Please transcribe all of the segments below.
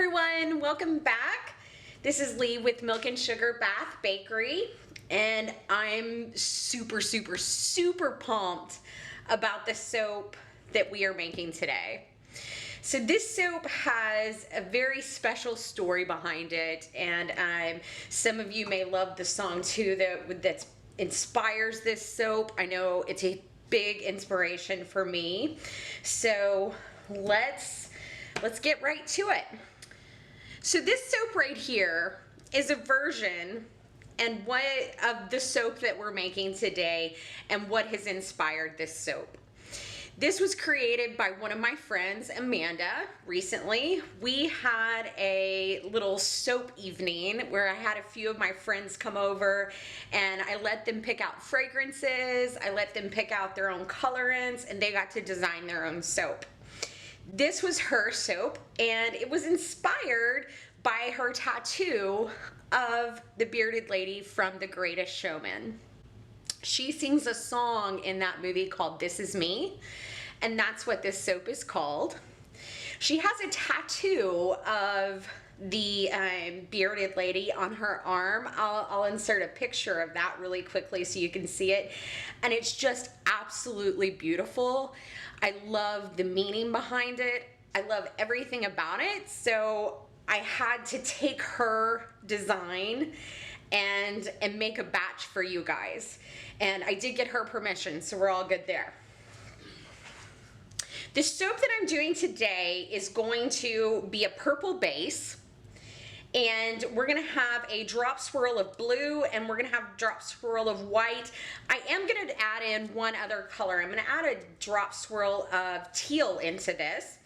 everyone, welcome back. This is Lee with Milk and Sugar Bath Bakery, and I'm super pumped about the soap that we are making today. So this soap has a very special story behind it, and some of you may love the song too that inspires this soap. I know it's a big inspiration for me. So let's get right to it. So this soap right here is a version and what of the soap that we're making today and what has inspired this soap. This was created by one of my friends, Amanda, recently. We had a little soap evening where I had a few of my friends come over and I let them pick out fragrances, I let them pick out their own colorants, and they got to design their own soap. This was her soap, and it was inspired by her tattoo of the bearded lady from The Greatest Showman. She sings a song in that movie called This Is Me, and that's what this soap is called. She has a tattoo of the bearded lady on her arm. I'll insert a picture of that really quickly so you can see it, and it's just absolutely beautiful. I love the meaning behind it. I love everything about it. So I had to take her design and make a batch for you guys. And I did get her permission, so we're all good there. The soap that I'm doing today is going to be a purple base. And we're gonna have a drop swirl of blue, and we're gonna have a drop swirl of white. I am gonna add in one other color. I'm gonna add a drop swirl of teal into this.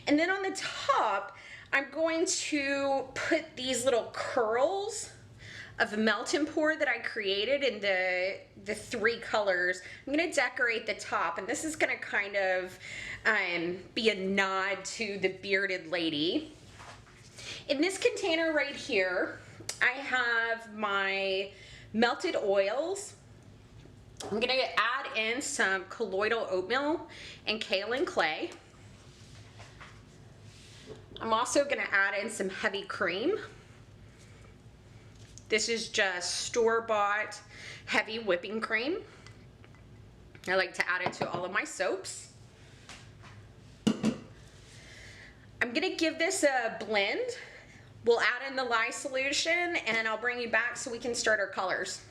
And then on the top, I'm going to put these little curls of melt and pour that I created in the three colors. I'm gonna decorate the top, and this is gonna kind of be a nod to the bearded lady. In this container right here, I have my melted oils. I'm gonna add in some colloidal oatmeal and kaolin clay. I'm also gonna add in some heavy cream. This is just store-bought heavy whipping cream. I like to add it to all of my soaps. I'm gonna give this a blend. We'll add in the lye solution, and I'll bring you back so we can start our colors.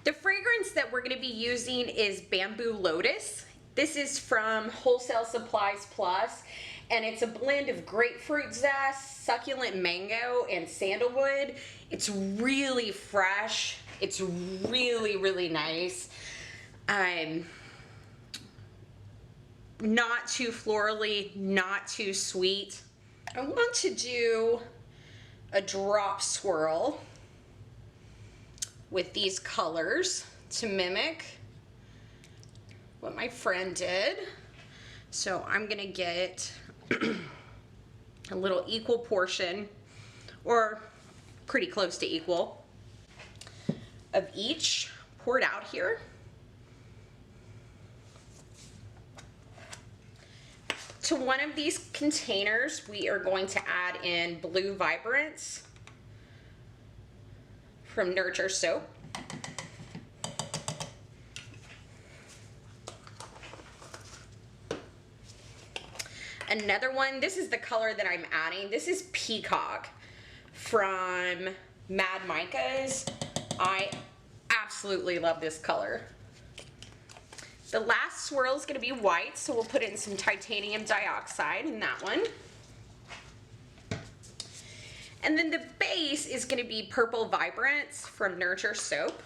The fragrance that we're going to be using is Bamboo Lotus. This is from Wholesale Supplies Plus, and it's a blend of grapefruit zest, succulent mango, and sandalwood. It's really fresh. It's really nice. Not too florally, not too sweet. I want to do a drop swirl with these colors to mimic what my friend did. So I'm gonna get a little equal portion, or pretty close to equal, of each poured out here. To one of these containers, we are going to add in Blue Vibrance from Nurture Soap. Another one, this is the color that I'm adding. This is Peacock from Mad Micas. I absolutely love this color. The last swirl is going to be white, so we'll put in some titanium dioxide in that one. And then the base is going to be Purple Vibrance from Nurture Soap.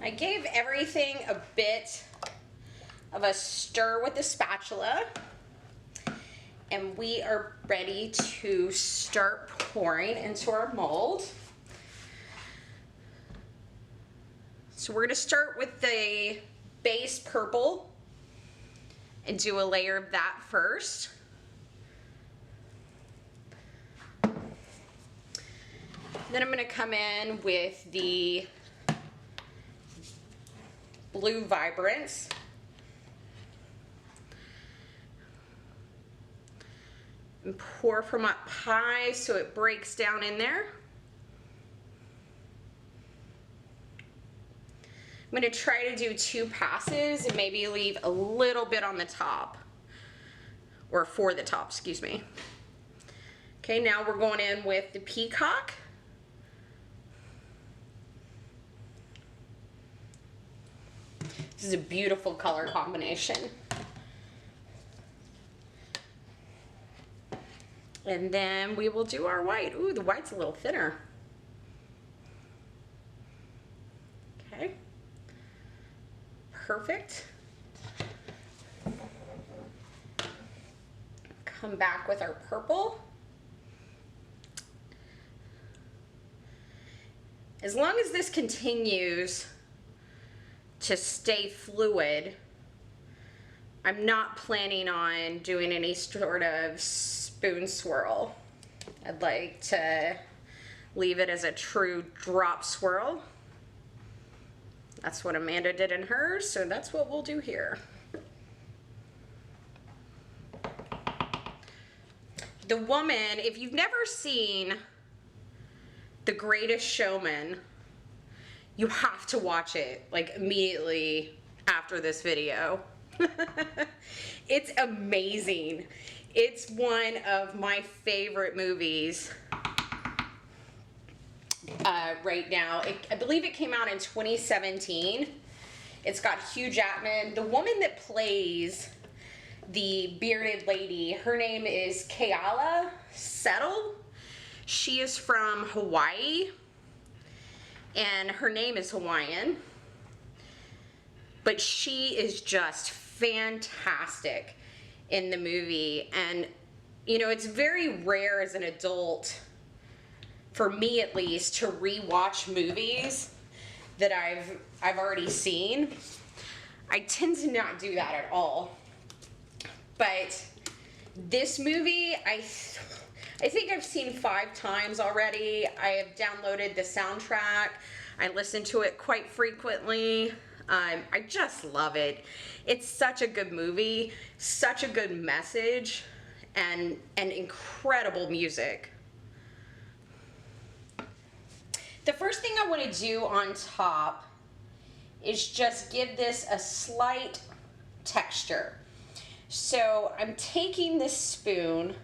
I gave everything a bit of a stir with the spatula, and we are ready to start pouring into our mold. So we're going to start with the base purple and do a layer of that first. Then I'm going to come in with the Blue Vibrance. And pour from up high so it breaks down in there. I'm going to try to do 2 passes and maybe leave a little bit on the top, or for the top, excuse me. Okay, now we're going in with the Peacock. This is a beautiful color combination. And then we will do our white. Ooh, the white's a little thinner. Okay. Perfect. Come back with our purple. As long as this continues to stay fluid, I'm not planning on doing any sort of spoon swirl. I'd like to leave it as a true drop swirl. That's what Amanda did in hers, so that's what we'll do here. The woman, if you've never seen The Greatest Showman, you have to watch it like immediately after this video. It's amazing. It's one of my favorite movies right now. I believe it came out in 2017. It's got Hugh Jackman. The woman that plays the bearded lady, her name is Keala Settle. She is from Hawaii, and her name is Hawaiian, but she is just fantastic in the movie. And you know, it's very rare as an adult, for me at least, to rewatch movies that I've already seen. I tend to not do that at all, but this movie I think I've seen 5 times already. I have downloaded the soundtrack. I listen to it quite frequently. I just love it. It's such a good movie, such a good message, and incredible music. The first thing I want to do on top is just give this a slight texture. So I'm taking this spoon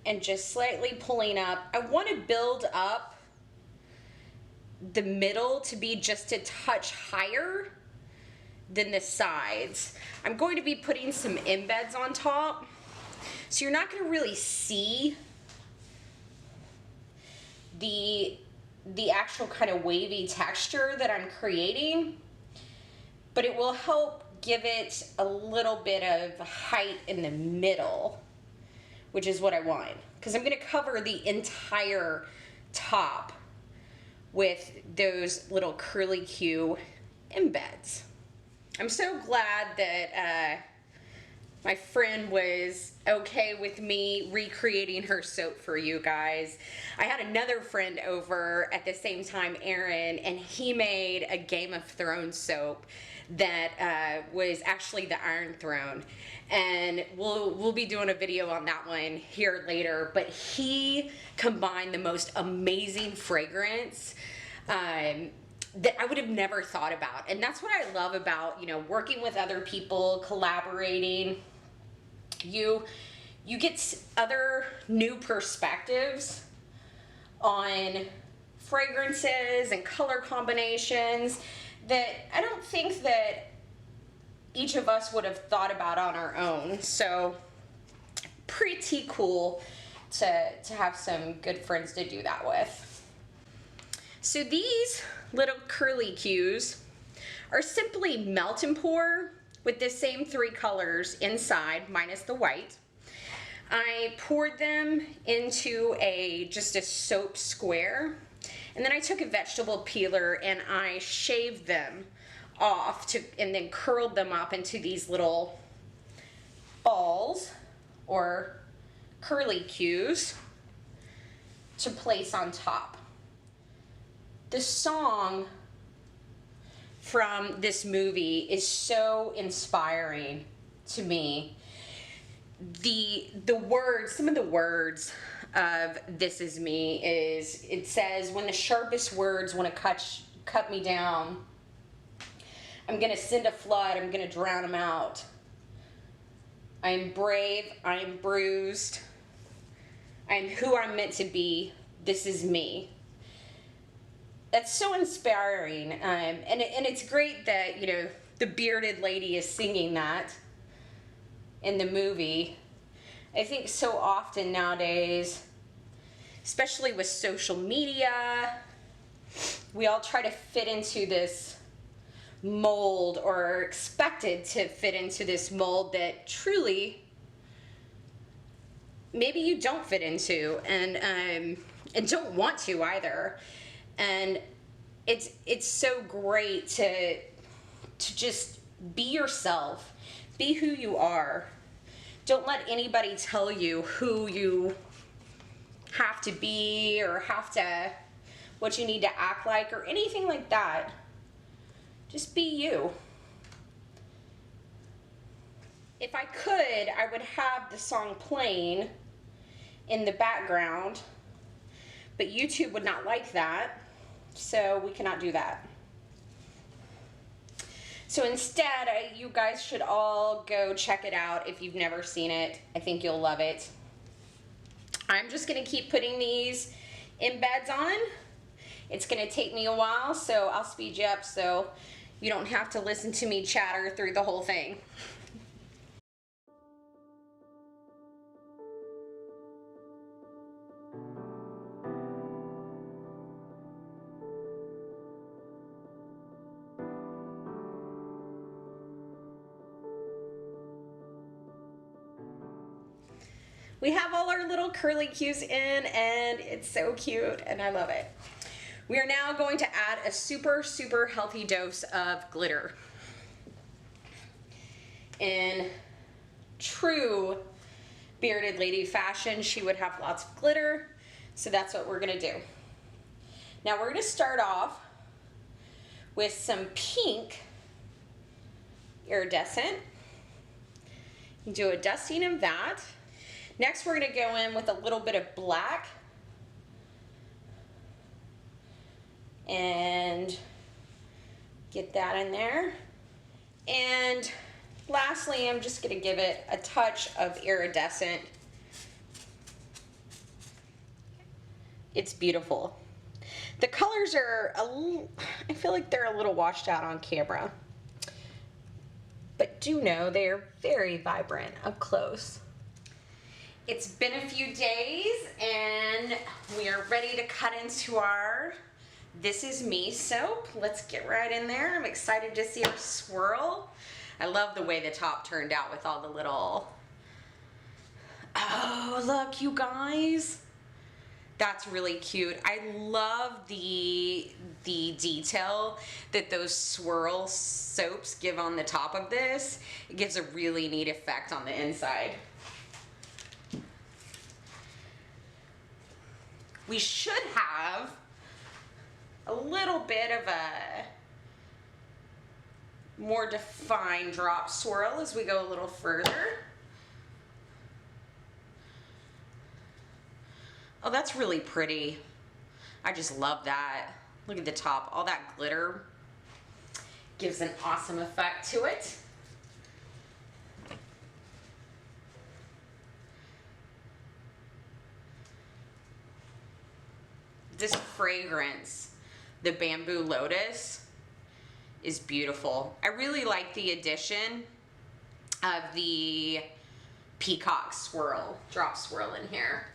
and just slightly pulling up. I want to build up the middle to be just a touch higher than the sides. I'm going to be putting some embeds on top, so you're not going to really see the actual kind of wavy texture that I'm creating, but it will help give it a little bit of height in the middle, which is what I want, because I'm going to cover the entire top with those little curly Q embeds. I'm so glad that my friend was okay with me recreating her soap for you guys. I had another friend over at the same time, Aaron, and he made a Game of Thrones soap that was actually the Iron Throne. And we'll be doing a video on that one here later, but he combined the most amazing fragrance that I would have never thought about. And that's what I love about, you know, working with other people, collaborating. You get other new perspectives on fragrances and color combinations that I don't think that each of us would have thought about on our own. So pretty cool to have some good friends to do that with. So these little curly Qs are simply melt and pour with the same 3 colors inside minus the white. I poured them into just a soap square, and then I took a vegetable peeler and I shaved them off and then curled them up into these little balls or curly Qs to place on top. The song from this movie is so inspiring to me. The words, some of the words of This Is Me is, it says, when the sharpest words want to cut me down, I'm going to send a flood, I'm going to drown them out. I am brave, I am bruised, I am who I'm meant to be, this is me. That's so inspiring, and it's great that, you know, the bearded lady is singing that in the movie. I think so often nowadays, especially with social media, we all try to fit into this mold, or are expected to fit into this mold that truly maybe you don't fit into, and don't want to either. And it's so great to just be yourself, be who you are. Don't let anybody tell you who you have to be or what you need to act like or anything like that. Just be you. If I could, I would have the song playing in the background, but YouTube would not like that, so we cannot do that. So instead, you guys should all go check it out if you've never seen it. I think you'll love it. I'm just going to keep putting these embeds on. It's going to take me a while, so I'll speed you up so you don't have to listen to me chatter through the whole thing. We have all our little curly Qs in, and it's so cute, and I love it. We are now going to add a super, super healthy dose of glitter. In true bearded lady fashion, she would have lots of glitter, so that's what we're gonna do. Now we're gonna start off with some pink iridescent. Do a dusting of that. Next, we're going to go in with a little bit of black and get that in there. And lastly, I'm just going to give it a touch of iridescent. It's beautiful. The colors are I feel like they're a little washed out on camera. but do know they are very vibrant up close. It's been a few days and we are ready to cut into our This Is Me soap. Let's get right in there. I'm excited to see our swirl. I love the way the top turned out with all the little... Oh, look, you guys. That's really cute. I love the detail that those swirl soaps give on the top of this. It gives a really neat effect on the inside. We should have a little bit of a more defined drop swirl as we go a little further. Oh, that's really pretty. I just love that. Look at the top, all that glitter gives an awesome effect to it. This fragrance, the Bamboo Lotus, is beautiful. I really like the addition of the peacock swirl, drop swirl in here.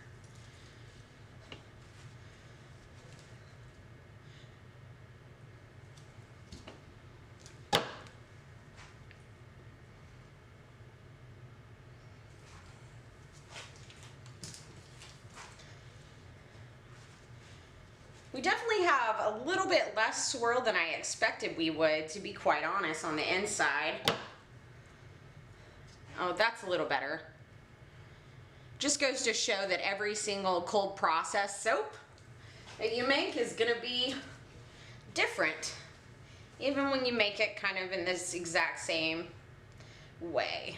We definitely have a little bit less swirl than I expected we would, to be quite honest, on the inside. Oh, that's a little better. Just goes to show that every single cold process soap that you make is gonna be different, even when you make it kind of in this exact same way.